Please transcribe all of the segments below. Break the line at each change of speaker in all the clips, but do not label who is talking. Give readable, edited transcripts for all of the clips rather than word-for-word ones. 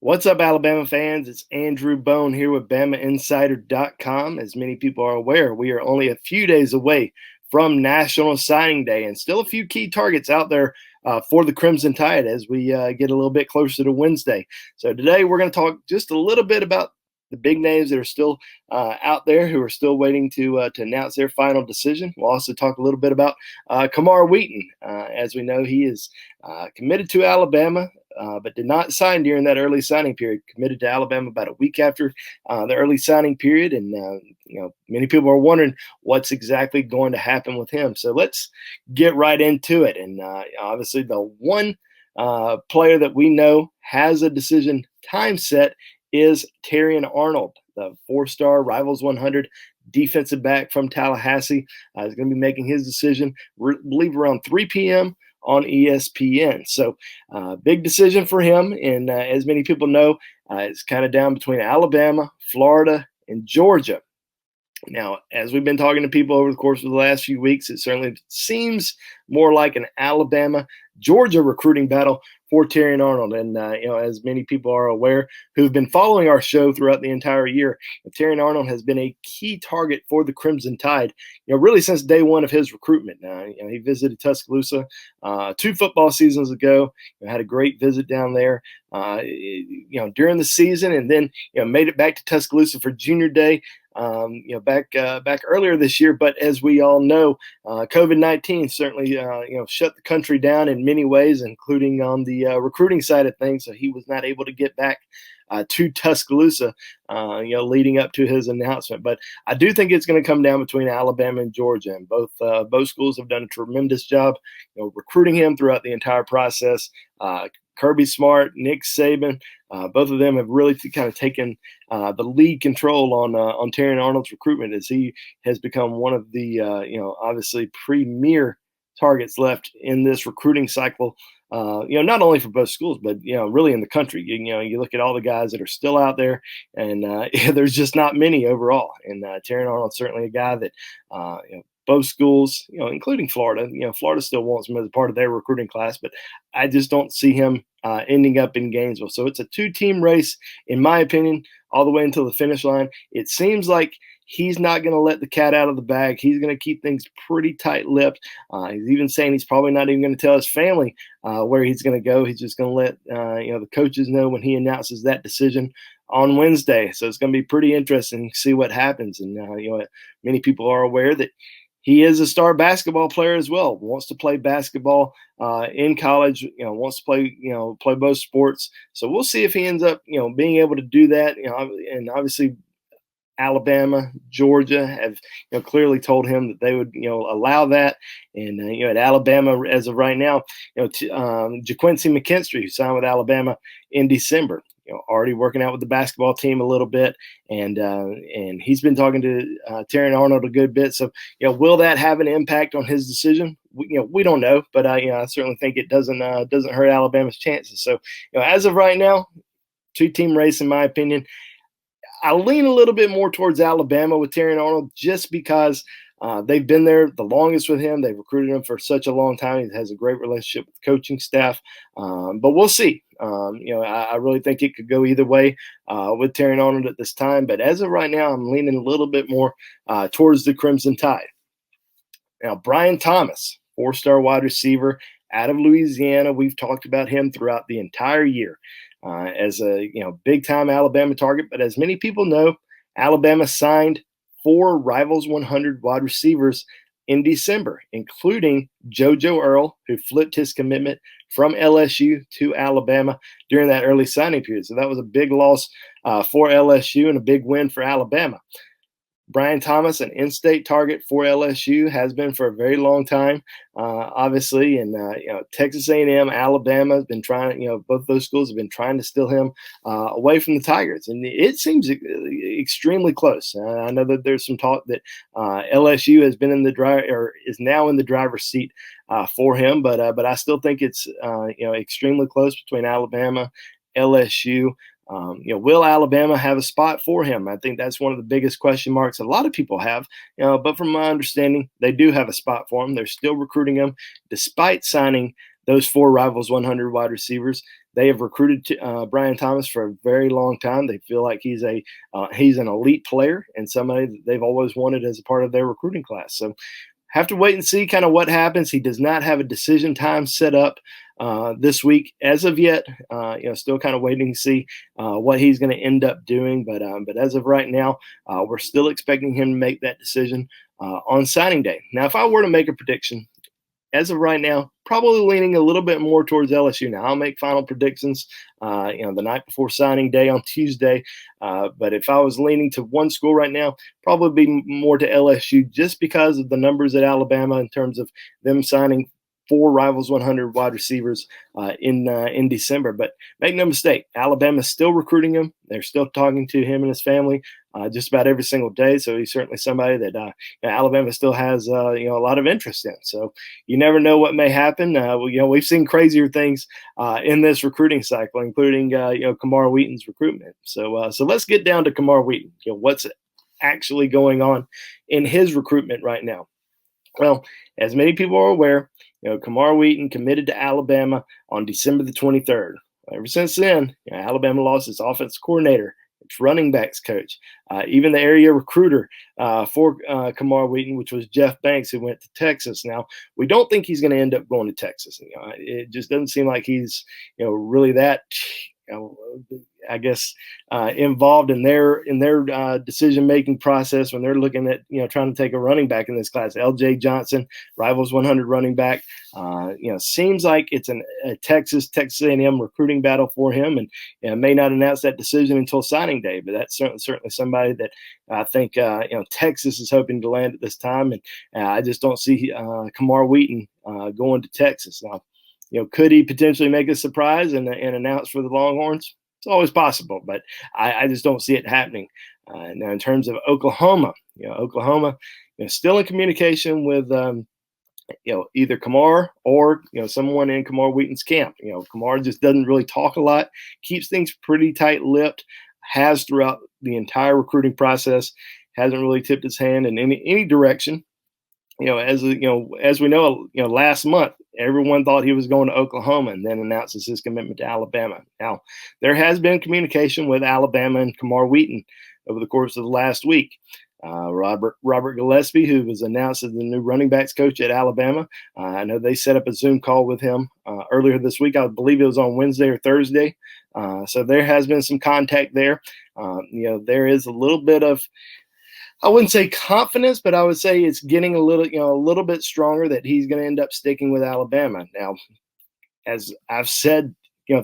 What's up, Alabama fans? It's Andrew Bone here with BamaInsider.com. As many people are aware, we are only a few days away from National Signing Day and still a few key targets out there for the Crimson Tide as we get a little bit closer to Wednesday. So today we're going to talk just a little bit about the big names that are still out there who are still waiting to announce their final decision. We'll also talk a little bit about Camar Wheaton. As we know, he is committed to Alabama, but did not sign during that early signing period. Committed to Alabama about a week after the early signing period, and many people are wondering what's exactly going to happen with him. So let's get right into it. And obviously, the one player that we know has a decision time set is Terrion Arnold, the four-star Rivals 100 defensive back from Tallahassee. Is going to be making his decision, I believe, around 3 p.m. on ESPN. So big decision for him. And as many people know, it's kind of down between Alabama, Florida, and Georgia. Now, as we've been talking to people over the course of the last few weeks, it certainly seems more like an Alabama-Georgia recruiting battle for Terrion Arnold. And, as many people are aware who've been following our show throughout the entire year, Terrion Arnold has been a key target for the Crimson Tide, really since day one of his recruitment. He visited Tuscaloosa 2 football seasons ago, had a great visit down there, during the season, and then, made it back to Tuscaloosa for Junior Day. Back earlier this year, but as we all know, COVID-19 certainly shut the country down in many ways, including on the recruiting side of things. So he was not able to get back to Tuscaloosa, leading up to his announcement. But I do think it's going to come down between Alabama and Georgia, and both schools have done a tremendous job, recruiting him throughout the entire process. Kirby Smart, Nick Saban, both of them have really kind of taken the lead control on Terrion Arnold's recruitment, as he has become one of the obviously premier targets left in this recruiting cycle. Not only for both schools, but really in the country. You look at all the guys that are still out there, and there's just not many overall. And Terrion Arnold's certainly a guy that both schools, including Florida, Florida still wants him as a part of their recruiting class, but I just don't see him ending up in Gainesville. So it's a 2-team race, in my opinion, all the way until the finish line. It seems like he's not going to let the cat out of the bag. He's going to keep things pretty tight-lipped. He's even saying he's probably not even going to tell his family where he's going to go. He's just going to let the coaches know when he announces that decision on Wednesday. So it's going to be pretty interesting to see what happens. And many people are aware that he is a star basketball player as well. Wants to play basketball in college. Wants to play both sports. So we'll see if he ends up being able to do that. And obviously Alabama, Georgia have clearly told him that they would allow that. And at Alabama as of right now, JaQuincy McKinstry, who signed with Alabama in December, already working out with the basketball team a little bit, and he's been talking to Terrion Arnold a good bit. So will that have an impact on his decision? We don't know, but I certainly think it doesn't hurt Alabama's chances. So as of right now, 2-team race in my opinion. I lean a little bit more towards Alabama with Terrion Arnold just because they've been there the longest with him. They've recruited him for such a long time. He has a great relationship with the coaching staff. But we'll see. I really think it could go either way with Terrion Arnold at this time. But as of right now, I'm leaning a little bit more towards the Crimson Tide. Now, Brian Thomas, 4-star wide receiver out of Louisiana. We've talked about him throughout the entire year as a big-time Alabama target. But as many people know, Alabama signed 4 Rivals 100 wide receivers in December, including JoJo Earle, who flipped his commitment from LSU to Alabama during that early signing period. So that was a big loss for LSU and a big win for Alabama. Brian Thomas, an in-state target for LSU, has been for a very long time, obviously. And, Texas A&M, Alabama has been trying, both those schools have been trying to steal him away from the Tigers. And it seems extremely close. I know that there's some talk that LSU has been in the or is now in the driver's seat for him. But I still think it's, extremely close between Alabama, LSU. Will Alabama have a spot for him? I think that's one of the biggest question marks a lot of people have. But from my understanding, they do have a spot for him. They're still recruiting him despite signing those 4 Rivals 100 wide receivers. They have recruited Brian Thomas for a very long time. They feel like he's an elite player and somebody that they've always wanted as a part of their recruiting class. So have to wait and see kind of what happens. He does not have a decision time set up this week as of yet. Still kind of waiting to see what he's going to end up doing. But as of right now, we're still expecting him to make that decision on signing day. Now, if I were to make a prediction, as of right now, probably leaning a little bit more towards LSU. Now, I'll make final predictions, the night before signing day on Tuesday. But if I was leaning to one school right now, probably be more to LSU just because of the numbers at Alabama in terms of them signing 4 Rivals 100 wide receivers in December. But make no mistake, Alabama's still recruiting him. They're still talking to him and his family just about every single day. So he's certainly somebody that Alabama still has a lot of interest in. So you never know what may happen. We've seen crazier things in this recruiting cycle, including Camar Wheaton's recruitment. So let's get down to Camar Wheaton. What's actually going on in his recruitment right now? Well, as many people are aware, Camar Wheaton committed to Alabama on December the 23rd. Ever since then, Alabama lost its offensive coordinator, its running backs coach, even the area recruiter for Camar Wheaton, which was Jeff Banks, who went to Texas. Now, we don't think he's going to end up going to Texas. It just doesn't seem like he's really that involved in their decision-making process when they're looking at trying to take a running back in this class. L.J. Johnson, Rivals 100 running back, seems like it's a Texas A&M recruiting battle for him, and may not announce that decision until signing day. But that's certainly somebody that I think Texas is hoping to land at this time, and I just don't see Camar Wheaton going to Texas now. Could he potentially make a surprise and announce for the Longhorns? It's always possible, but I just don't see it happening. Now, in terms of Oklahoma, Oklahoma, still in communication with, either Camar or, someone in Camar Wheaton's camp. Camar just doesn't really talk a lot, keeps things pretty tight-lipped, has throughout the entire recruiting process, hasn't really tipped his hand in any direction. As we know, last month, everyone thought he was going to Oklahoma and then announces his commitment to Alabama. Now, there has been communication with Alabama and Camar Wheaton over the course of the last week. Robert Gillespie, who was announced as the new running backs coach at Alabama, I know they set up a Zoom call with him earlier this week. I believe it was on Wednesday or Thursday. So there has been some contact there. There is a little bit of, I wouldn't say confidence, but I would say it's getting a little bit stronger that he's going to end up sticking with Alabama. Now, as I've said,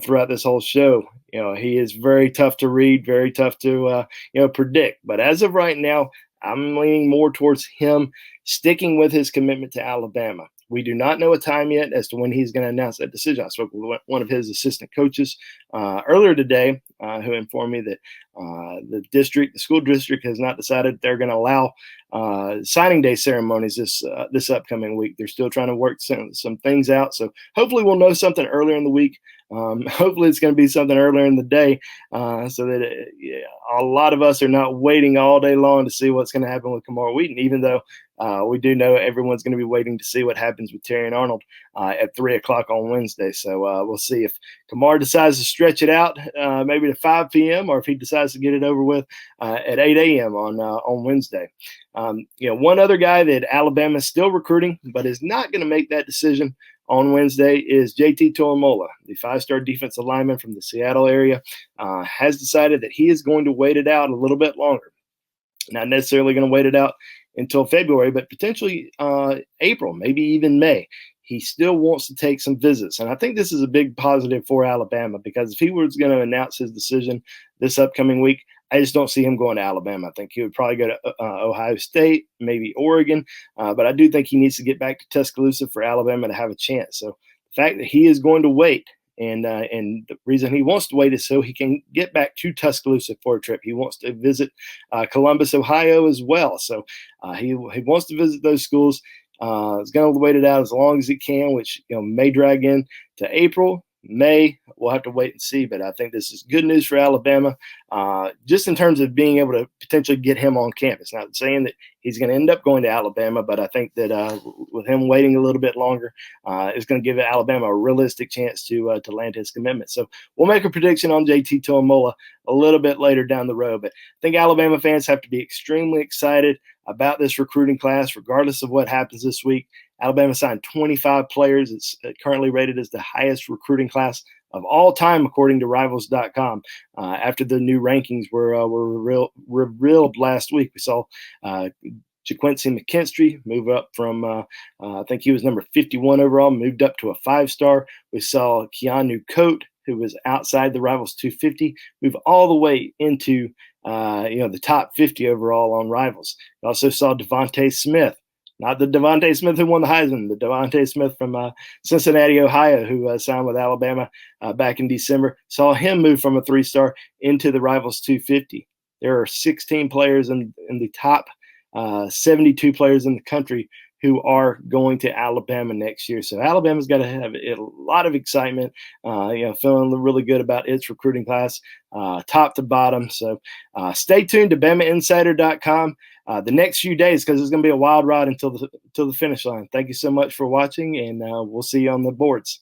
throughout this whole show, he is very tough to read, very tough to, predict. But as of right now, I'm leaning more towards him sticking with his commitment to Alabama. We do not know a time yet as to when he's going to announce that decision. I spoke with one of his assistant coaches earlier today who informed me that the school district has not decided they're going to allow signing day ceremonies this upcoming week. They're still trying to work some things out. So hopefully we'll know something earlier in the week. Hopefully it's going to be something earlier in the day so that a lot of us are not waiting all day long to see what's going to happen with Camar Wheaton, even though we do know everyone's going to be waiting to see what happens with Terrion Arnold at 3 o'clock on Wednesday. So we'll see if Camar decides to stretch it out maybe to 5 p.m. or if he decides to get it over with at 8 a.m. on Wednesday. One other guy that Alabama is still recruiting but is not going to make that decision on Wednesday is JT Tomorila, the 5-star defensive lineman from the Seattle area, has decided that he is going to wait it out a little bit longer. Not necessarily going to wait it out until February, but potentially April, maybe even May. He still wants to take some visits. And I think this is a big positive for Alabama because if he was going to announce his decision this upcoming week, I just don't see him going to Alabama. I think he would probably go to Ohio State, maybe Oregon. But I do think he needs to get back to Tuscaloosa for Alabama to have a chance. So the fact that he is going to wait, and the reason he wants to wait is so he can get back to Tuscaloosa for a trip. He wants to visit Columbus, Ohio as well. So he wants to visit those schools. He's going to wait it out as long as he can, which may drag in to April, May. We'll have to wait and see, but I think this is good news for Alabama, just in terms of being able to potentially get him on campus. Not saying that he's going to end up going to Alabama, but I think that with him waiting a little bit longer, it's going to give Alabama a realistic chance to land his commitment. So we'll make a prediction on JT Tomorila a little bit later down the road, but I think Alabama fans have to be extremely excited about this recruiting class, regardless of what happens this week. Alabama signed 25 players. It's currently rated as the highest recruiting class of all time, according to Rivals.com. After the new rankings were revealed last week, we saw JaQuincy McKinstry move up from, I think he was number 51 overall, moved up to a 5-star. We saw Keanu Coate, who was outside the Rivals 250, move all the way into the top 50 overall on Rivals. We also saw Devontae Smith. Not the Devontae Smith who won the Heisman, the Devontae Smith from Cincinnati, Ohio, who signed with Alabama back in December. Saw him move from a 3-star into the Rivals 250. There are 16 players in the top 72 players in the country who are going to Alabama next year. So Alabama's got to have a lot of excitement, feeling really good about its recruiting class, top to bottom. So stay tuned to BamaInsider.com the next few days, because it's going to be a wild ride until the finish line. Thank you so much for watching, and we'll see you on the boards.